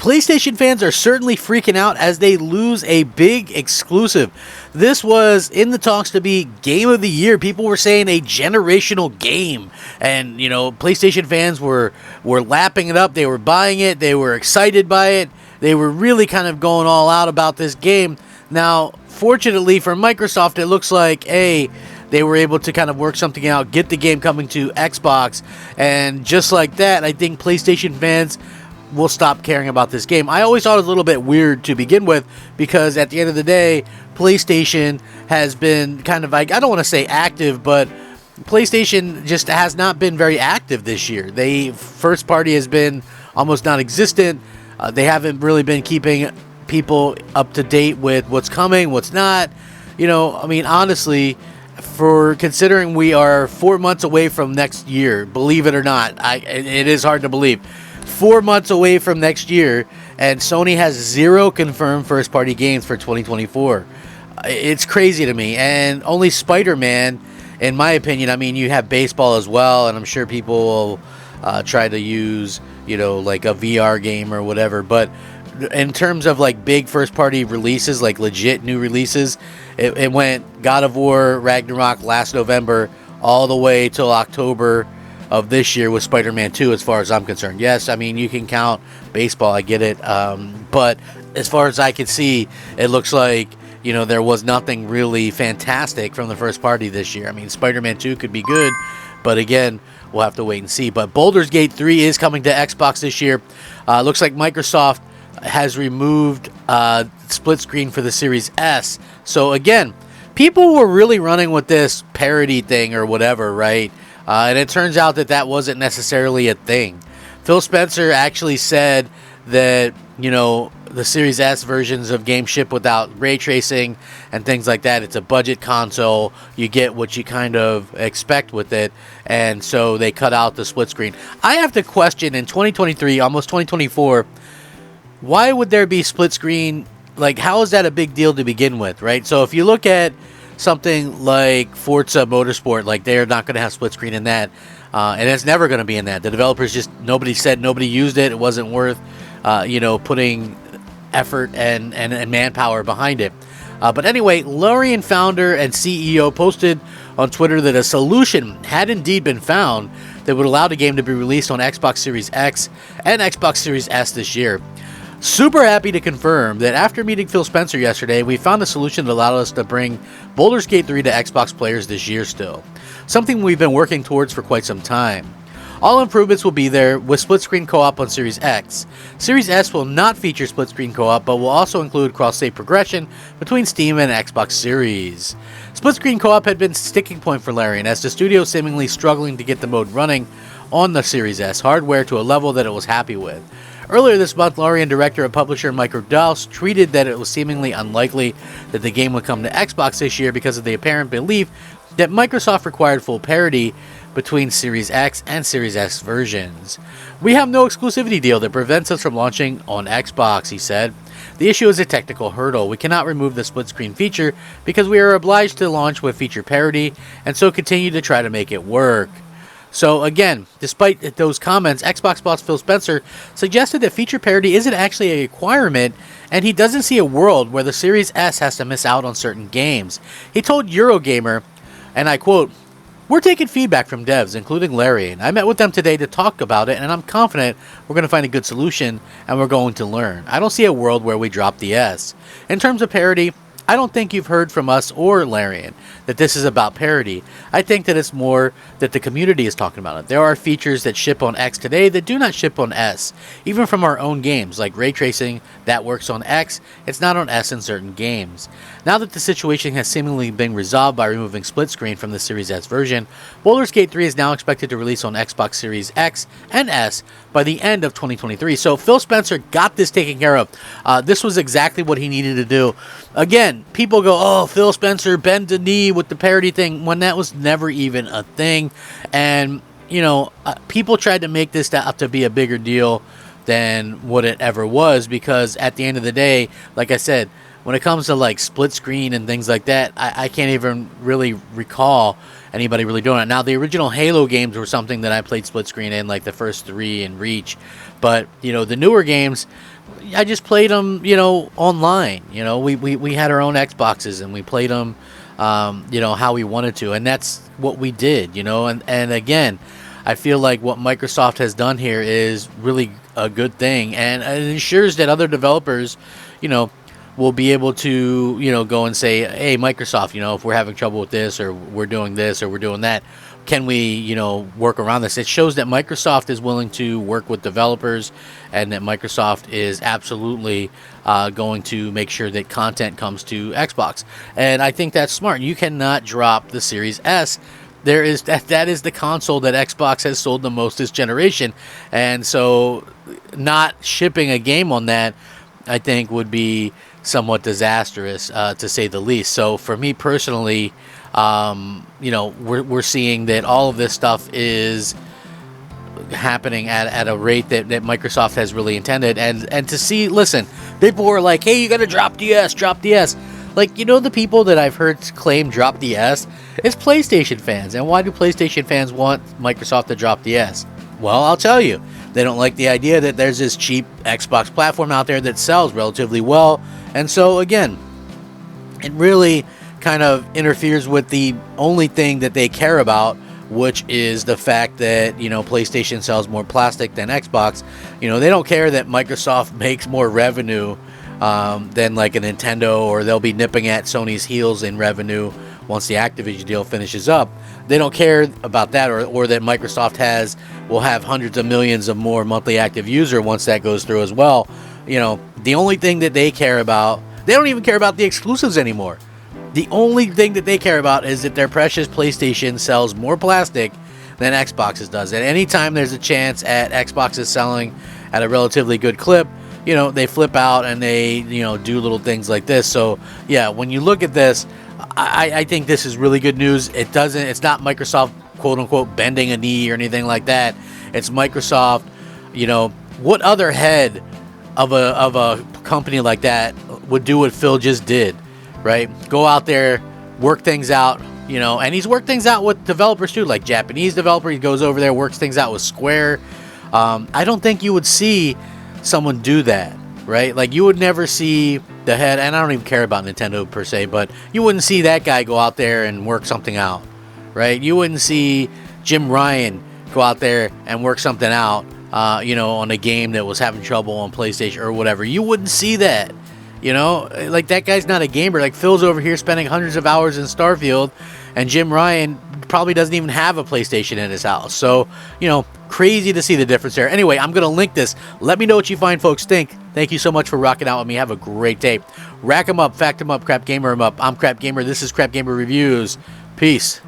PlayStation fans are certainly freaking out as they lose a big exclusive. This was in the talks to be Game of the Year. People were saying a generational game. And, PlayStation fans were lapping it up. They were buying it. They were excited by it. They were really kind of going all out about this game. Now, fortunately for Microsoft, it looks like, they were able to kind of work something out, get the game coming to Xbox. And just like that, I think PlayStation fans will stop caring about this game. I always thought it was a little bit weird to begin with, because at the end of the day, PlayStation has been kind of, I don't want to say active, but PlayStation just has not been very active this year. First party has been almost non-existent. They haven't really been keeping people up to date with what's coming, what's not. Honestly, for considering we are 4 months away from next year, believe it or not, it is hard to believe. 4 months away from next year, and Sony has 0 confirmed first-party games for 2024. It's crazy to me. And only Spider-Man, in my opinion, you have baseball as well, and I'm sure people will try to use, like a VR game or whatever. But in terms of like big first-party releases, like legit new releases, it went God of War Ragnarok last November all the way till October of this year with Spider-Man 2, as far as I'm concerned. Yes, you can count baseball, I get it. But as far as I can see, it looks like, there was nothing really fantastic from the first party this year. Spider-Man 2 could be good, but again, we'll have to wait and see. But Baldur's Gate 3 is coming to Xbox this year. Looks like Microsoft has removed split screen for the Series S. So again, people were really running with this parity thing or whatever, right? And it turns out that wasn't necessarily a thing. Phil Spencer actually said that, the Series S versions of games ship without ray tracing and things like that. It's a budget console. You get what you kind of expect with it. And so they cut out the split screen. I have to question, in 2023, almost 2024, why would there be split screen? Like, how is that a big deal to begin with, right? So if you look at something like Forza Motorsport, like they're not going to have split screen in that, and it's never going to be in that. The developers nobody used it. It wasn't worth, putting effort and manpower behind it. But anyway, Larian founder and CEO posted on Twitter that a solution had indeed been found that would allow the game to be released on Xbox Series X and Xbox Series S this year. Super happy to confirm that after meeting Phil Spencer yesterday, we found a solution that allowed us to bring Baldur's Gate 3 to Xbox players this year still. Something we've been working towards for quite some time. All improvements will be there with split-screen co-op on Series X. Series S will not feature split-screen co-op, but will also include cross-save progression between Steam and Xbox Series. Split-screen co-op had been a sticking point for Larian, as the studio seemingly struggling to get the mode running on the Series S hardware to a level that it was happy with. Earlier this month, Larian director and publisher Michael Dowse tweeted that it was seemingly unlikely that the game would come to Xbox this year because of the apparent belief that Microsoft required full parity between Series X and Series S versions. "We have no exclusivity deal that prevents us from launching on Xbox," he said. "The issue is a technical hurdle. We cannot remove the split screen feature because we are obliged to launch with feature parity and so continue to try to make it work." So again, despite those comments, Xbox boss Phil Spencer suggested that feature parity isn't actually a requirement, and he doesn't see a world where the Series S has to miss out on certain games. He told Eurogamer, and I quote, "We're taking feedback from devs, including Larian. I met with them today to talk about it, and I'm confident we're going to find a good solution, and we're going to learn. I don't see a world where we drop the S. In terms of parity, I don't think you've heard from us or Larian that this is about parity. I think that it's more that the community is talking about it. There are features that ship on X today that do not ship on S. Even from our own games, like ray tracing, that works on X. It's not on S in certain games. Now that the situation has seemingly been resolved by removing split screen from the Series S version, Baldur's Gate 3 is now expected to release on Xbox Series X and S by the end of 2023. So Phil Spencer got this taken care of. This was exactly what he needed to do. Again, people go, "Oh, Phil Spencer bend the knee with the parity thing," when that was never even a thing. And, people tried to make this out to be a bigger deal than what it ever was, because at the end of the day, like I said, when it comes to like split screen and things like that, I can't even really recall anybody really doing it. Now, the original Halo games were something that I played split screen in, like the first 3 and Reach. But, the newer games, I just played them, online. We had our own Xboxes and we played them, how we wanted to. And that's what we did, And again, I feel like what Microsoft has done here is really a good thing. And it ensures that other developers, will be able to, go and say, hey, Microsoft, if we're having trouble with this or we're doing this or we're doing that, can we, work around this? It shows that Microsoft is willing to work with developers and that Microsoft is absolutely going to make sure that content comes to Xbox. And I think that's smart. You cannot drop the Series S. That is the console that Xbox has sold the most this generation. And so not shipping a game on that, I think, would be somewhat disastrous, to say the least. So for me personally, we're seeing that all of this stuff is happening at a rate that Microsoft has really intended. And to see, listen, people were like, hey, you got to drop the S. Like, the people that I've heard claim drop the S is PlayStation fans. And why do PlayStation fans want Microsoft to drop the S? Well, I'll tell you. They don't like the idea that there's this cheap Xbox platform out there that sells relatively well. And so, again, it really kind of interferes with the only thing that they care about, which is the fact that, PlayStation sells more plastic than Xbox. They don't care that Microsoft makes more revenue than like a Nintendo, or they'll be nipping at Sony's heels in revenue once the Activision deal finishes up. They don't care about that, or that Microsoft will have hundreds of millions of more monthly active user once that goes through as well. The only thing that they care about, they don't even care about the exclusives anymore. The only thing that they care about is that their precious PlayStation sells more plastic than Xbox's does. At any time there's a chance at Xbox is selling at a relatively good clip, they flip out and they, do little things like this. So, yeah, when you look at this, I think this is really good news. It's not Microsoft, quote unquote, bending a knee or anything like that. It's Microsoft, what other head of a company like that would do what Phil just did, right? Go out there, work things out, and he's worked things out with developers too, like Japanese developer. He goes over there, works things out with Square. I don't think you would see someone do that, right? Like, you would never see the head, and I don't even care about Nintendo per se, but you wouldn't see that guy go out there and work something out, right? You wouldn't see Jim Ryan go out there and work something out, on a game that was having trouble on PlayStation or whatever. You wouldn't see that, like, that guy's not a gamer. Like, Phil's over here spending hundreds of hours in Starfield, and Jim Ryan probably doesn't even have a PlayStation in his house. So, crazy to see the difference there. Anyway, I'm going to link this. Let me know what you fine folks think. Thank you so much for rocking out with me. Have a great day. Rack 'em up, fact 'em up, Crap Gamer 'em up. I'm Crap Gamer. This is Crap Gamer Reviews. Peace.